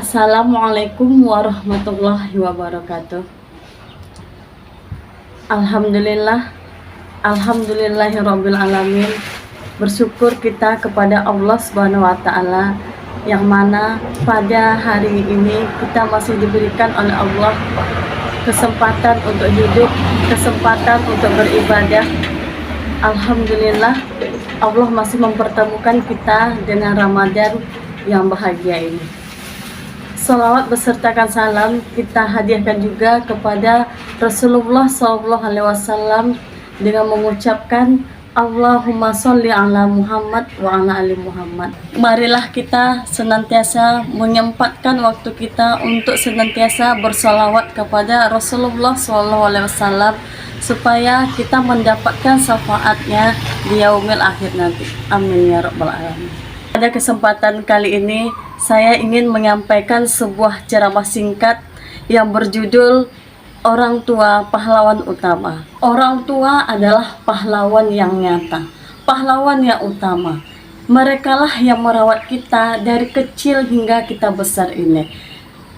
Assalamualaikum warahmatullahi wabarakatuh. Alhamdulillahirabbil alamin. Bersyukur kita kepada Allah Subhanahu wa taala yang mana pada hari ini kita masih diberikan oleh Allah kesempatan untuk hidup, kesempatan untuk beribadah. Alhamdulillah, Allah masih mempertemukan kita dengan Ramadan yang bahagia ini. Salawat besertakan salam kita hadiahkan juga kepada Rasulullah SAW dengan mengucapkan Allahumma sholli ala Muhammad wa ala ali Muhammad. Marilah kita senantiasa menyempatkan waktu kita untuk senantiasa bersalawat kepada Rasulullah SAW supaya kita mendapatkan syafaatnya di yaumil akhir nanti. Amin ya rabbal alamin. Pada kesempatan kali ini saya ingin menyampaikan sebuah ceramah singkat yang berjudul Orang Tua Pahlawan Utama. Orang tua adalah pahlawan yang nyata, pahlawan yang utama. Merekalah yang merawat kita dari kecil hingga kita besar ini.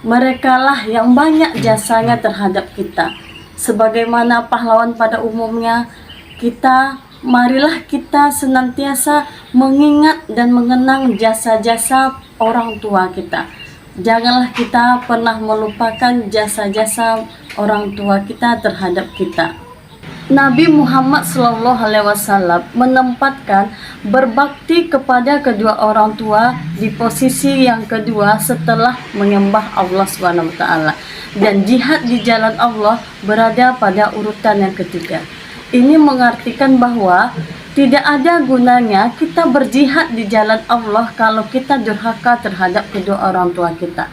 Merekalah yang banyak jasanya terhadap kita. Sebagaimana pahlawan pada umumnya, marilah kita senantiasa mengingat dan mengenang jasa-jasa orang tua kita. Janganlah kita pernah melupakan jasa-jasa orang tua kita terhadap kita. Nabi Muhammad SAW menempatkan berbakti kepada kedua orang tua di posisi yang kedua setelah menyembah Allah SWT, dan jihad di jalan Allah berada pada urutan yang ketiga. Ini mengartikan bahwa tidak ada gunanya kita berjihad di jalan Allah kalau kita durhaka terhadap kedua orang tua kita.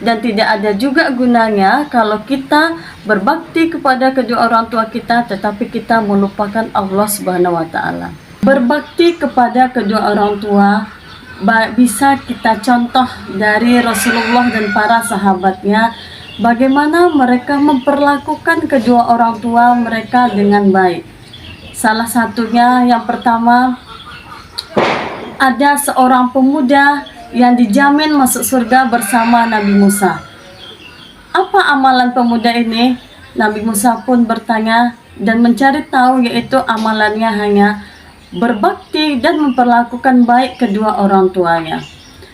Dan tidak ada juga gunanya kalau kita berbakti kepada kedua orang tua kita tetapi kita melupakan Allah Subhanahu wa taala. Berbakti kepada kedua orang tua bisa kita contoh dari Rasulullah dan para sahabatnya, bagaimana mereka memperlakukan kedua orang tua mereka dengan baik. Salah satunya yang pertama, ada seorang pemuda yang dijamin masuk surga bersama Nabi Musa. Apa amalan pemuda ini? Nabi Musa pun bertanya dan mencari tahu, yaitu amalannya hanya berbakti dan memperlakukan baik kedua orang tuanya.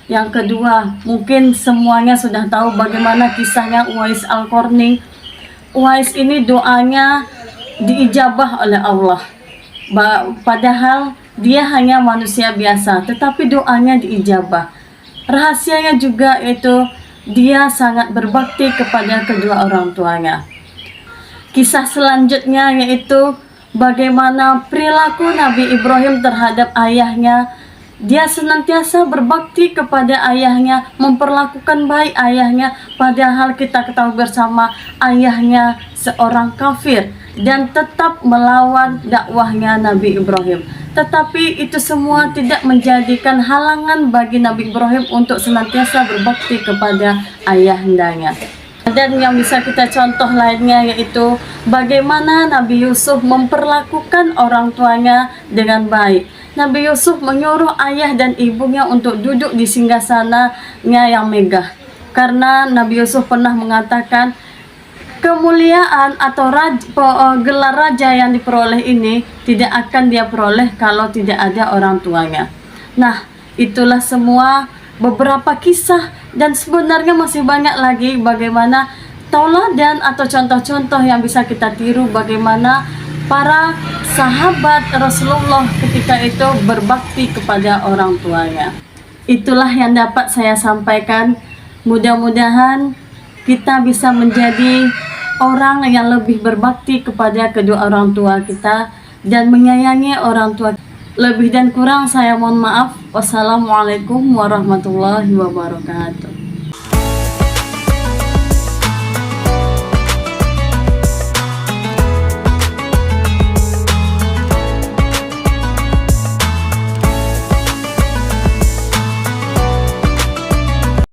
Yang kedua, mungkin semuanya sudah tahu bagaimana kisahnya Uwais Al-Qarni. Uwais ini doanya diijabah oleh Allah. Padahal dia hanya manusia biasa, tetapi doanya diijabah. Rahasianya juga yaitu dia sangat berbakti kepada kedua orang tuanya. Kisah selanjutnya yaitu bagaimana perilaku Nabi Ibrahim terhadap ayahnya. Dia senantiasa berbakti kepada ayahnya, memperlakukan baik ayahnya, padahal kita ketahui bersama ayahnya seorang kafir dan tetap melawan dakwahnya Nabi Ibrahim. Tetapi itu semua tidak menjadikan halangan bagi Nabi Ibrahim untuk senantiasa berbakti kepada ayahandanya. Dan yang bisa kita contoh lainnya yaitu bagaimana Nabi Yusuf memperlakukan orang tuanya dengan baik. Nabi Yusuf menyuruh ayah dan ibunya untuk duduk di singgasananya yang megah. Karena Nabi Yusuf pernah mengatakan, kemuliaan atau gelar raja yang diperoleh ini tidak akan dia peroleh kalau tidak ada orang tuanya. Nah, itulah semua beberapa kisah, dan sebenarnya masih banyak lagi bagaimana tauladan atau contoh-contoh yang bisa kita tiru bagaimana para sahabat Rasulullah ketika itu berbakti kepada orang tuanya. Itulah yang dapat saya sampaikan. Mudah-mudahan kita bisa menjadi orang yang lebih berbakti kepada kedua orang tua kita dan menyayangi orang tua. Lebih dan kurang saya mohon maaf. Wassalamualaikum warahmatullahi wabarakatuh.